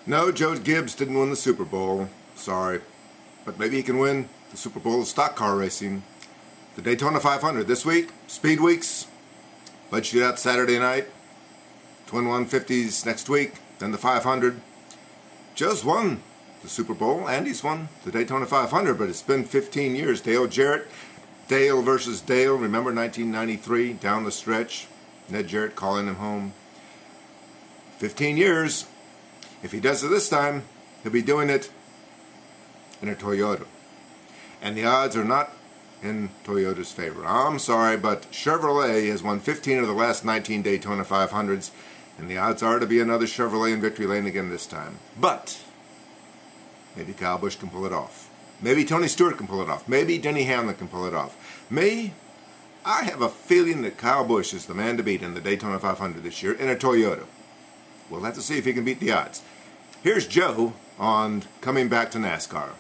No, Joe Gibbs didn't win the Super Bowl. Sorry. But maybe he can win the Super Bowl of stock car racing. The Daytona 500 this week. Speedweeks. Blood Shootout Saturday night. Twin 150s next week. Then the 500. Joe's won the Super Bowl. Andy's won the Daytona 500, but it's been 15 years. Dale Jarrett. Dale versus Dale. Remember 1993? Down the stretch. Ned Jarrett calling him home. 15 years. If he does it this time, he'll be doing it in a Toyota. And the odds are not in Toyota's favor. I'm sorry, but Chevrolet has won 15 of the last 19 Daytona 500s, and the odds are to be another Chevrolet in victory lane again this time. But maybe Kyle Busch can pull it off. Maybe Tony Stewart can pull it off. Maybe Denny Hamlin can pull it off. I have a feeling that Kyle Busch is the man to beat in the Daytona 500 this year in a Toyota. We'll have to see if he can beat the odds. Here's Joe on coming back to NASCAR.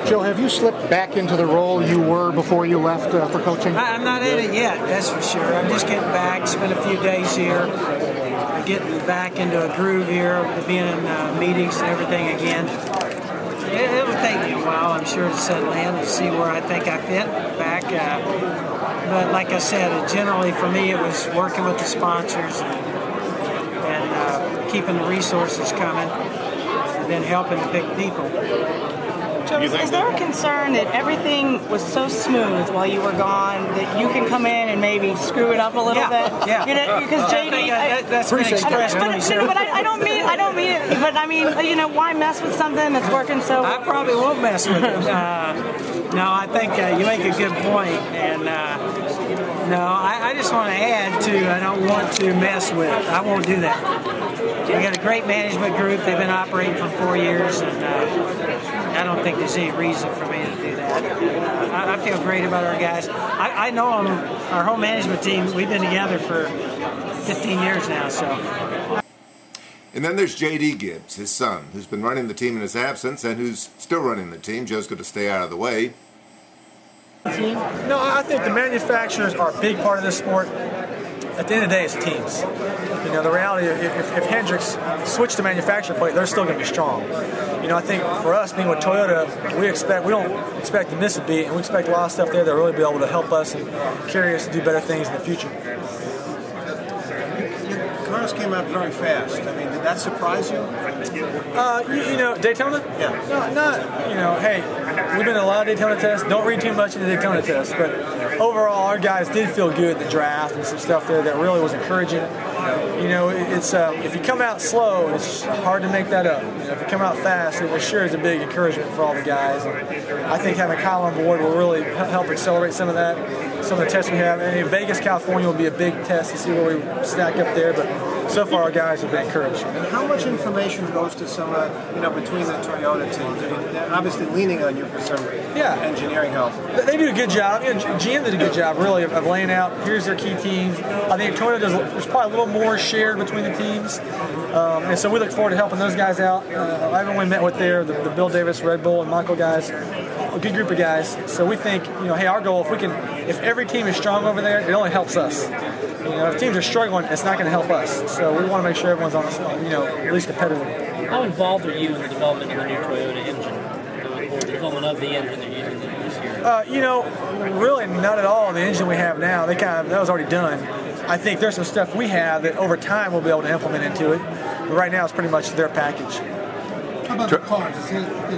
Joe, have you slipped back into the role you were before you left for coaching? I'm not in it yet, that's for sure. I'm just getting back, spent a few days here, getting back into a groove here, being in meetings and everything again. It will take me a while, I'm sure, to settle in and see where I think I fit back. But like I said, generally for me it was working with the sponsors and keeping the resources coming and then helping to pick people. Joe, is there a concern that everything was so smooth while you were gone that you can come in and maybe screw it up a little bit? Yeah. You know, because JD, that's been expressed. But I don't mean it. But I mean, you know, why mess with something that's working so? I probably won't mess with it. No, I think you make a good point, and no, I just want to add to. I don't want to mess with. I won't do that. We got a great management group. They've been operating for 4 years, and I don't think there's any reason for me to do that. And, I feel great about our guys. I know them, our whole management team. We've been together for 15 years now, so. And then there's J.D. Gibbs, his son, who's been running the team in his absence and who's still running the team. Joe's going to stay out of the way. No, I think the manufacturers are a big part of this sport. At the end of the day, it's teams. You know, the reality, if Hendricks switched to manufacturer plate, they're still going to be strong. You know, I think for us, being with Toyota, we don't expect to miss a beat, and we expect a lot of stuff there that really be able to help us and carry us to do better things in the future. Cars came out very fast. I mean, did that surprise you? You know, Daytona? Yeah. No, not, you know, hey, we've been in a lot of Daytona tests. Don't read too much into the Daytona tests. But overall, our guys did feel good in the draft and some stuff there that really was encouraging. You know, it's if you come out slow, it's hard to make that up. You know, if you come out fast, it sure is a big encouragement for all the guys. And I think having Kyle on board will really help accelerate some of that, some of the tests we have. And in Vegas, California will be a big test to see where we stack up there. But so far, our guys have been encouraged. And how much information goes to some, between the Toyota teams? I mean, they're obviously leaning on you for some engineering help. They do a good job. You know, GM did a good job, really, of laying out, here's their key teams. I think Toyota there's probably a little more shared between the teams. And so we look forward to helping those guys out. I haven't really met with the Bill Davis, Red Bull, and Michael guys. A good group of guys. So we think, hey, our goal, if every team is strong over there, it only helps us. You know, if teams are struggling, it's not going to help us. So we want to make sure everyone's on, at least competitive. How involved are you in the development of the new Toyota engine, or the development of the engine they're using this year? Really not at all. The engine we have now, that was already done. I think there's some stuff we have that over time we'll be able to implement into it. But right now, it's pretty much their package. How about the cars? As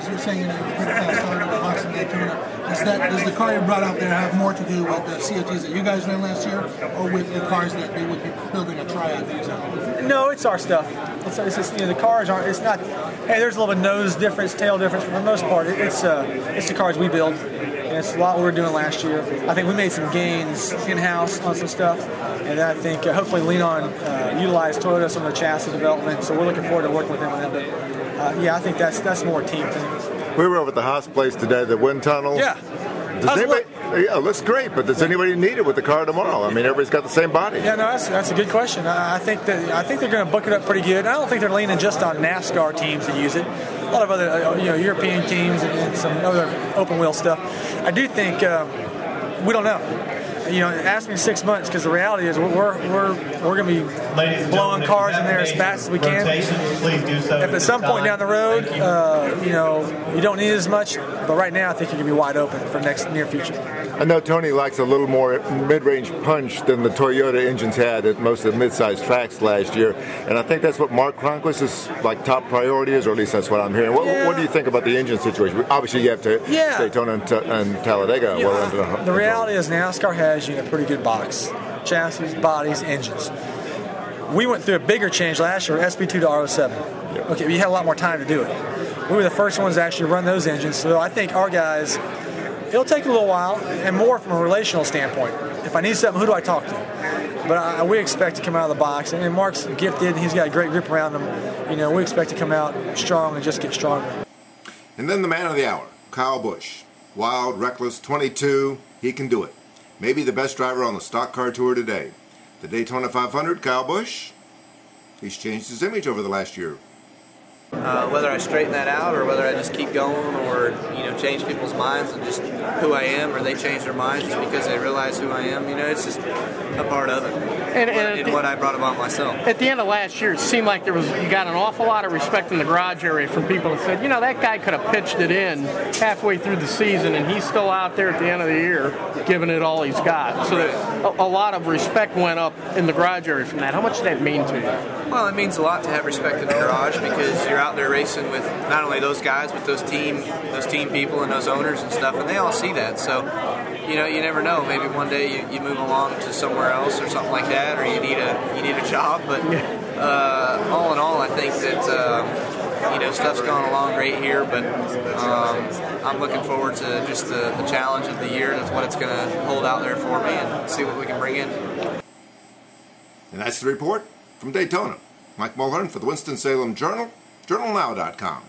you're saying, pretty fast car in the box in Daytona. Does the car you brought out there have more to do with the COTs that you guys ran last year, or with the cars that they would be building a tryout, for example? No, it's our stuff. It's just, the cars aren't. It's not. Hey, there's a little bit of nose difference, tail difference, but for the most part, it's the cars we build. And it's a lot we were doing last year. I think we made some gains in-house on some stuff, and I think hopefully lean on utilize Toyota some of the chassis development. So we're looking forward to working with them on that. But I think that's more a team thing. We were over at the Haas place today, the wind tunnel. Yeah. It looks great, but does anybody need it with the car tomorrow? I mean, everybody's got the same body. Yeah, no, that's a good question. I think they're going to book it up pretty good. I don't think they're leaning just on NASCAR teams to use it. A lot of other European teams and some other open wheel stuff. I do think we don't know. ask me in 6 months, because the reality is we're going to be blowing cars in there as fast as we can. If at some point down the road, you don't need as much, but right now I think you're going to be wide open for the near future. I know Tony likes a little more mid-range punch than the Toyota engines had at most of the mid-sized tracks last year, and I think that's what Mark Cronquist's top priority is, or at least that's what I'm hearing. What do you think about the engine situation? Obviously, you have to Daytona and Talladega. The reality is NASCAR has a pretty good box: chassis, bodies, engines. We went through a bigger change last year, SP2 to R07. Yep. Okay, we had a lot more time to do it. We were the first ones to actually run those engines, so I think our guys. It'll take a little while, and more from a relational standpoint. If I need something, who do I talk to? But we expect to come out of the box, and Mark's gifted. He's got a great grip around him. We expect to come out strong and just get stronger. And then the man of the hour, Kyle Busch. Wild, reckless, 22. He can do it. Maybe the best driver on the stock car tour today. The Daytona 500, Kyle Busch. He's changed his image over the last year. Whether I straighten that out or whether I just keep going or change people's minds and just who I am, or they change their minds just because they realize who I am, it's just a part of it. And what I brought about myself. At the end of last year, it seemed like you got an awful lot of respect in the garage area from people that said, that guy could have pitched it in halfway through the season, and he's still out there at the end of the year giving it all he's got. So a lot of respect went up in the garage area from that. How much did that mean to you? Well, it means a lot to have respect in the garage, because you're out there racing with not only those guys, but those team people and those owners and stuff, and they all see that. So, you never know. Maybe one day you move along to somewhere else or something like that, or you need a job. But all in all, I think that stuff's gone along great here. But I'm looking forward to just the challenge of the year. That's what it's going to hold out there for me, and see what we can bring in. And that's the report from Daytona. Mike Mulhern for the Winston-Salem Journal, journalnow.com.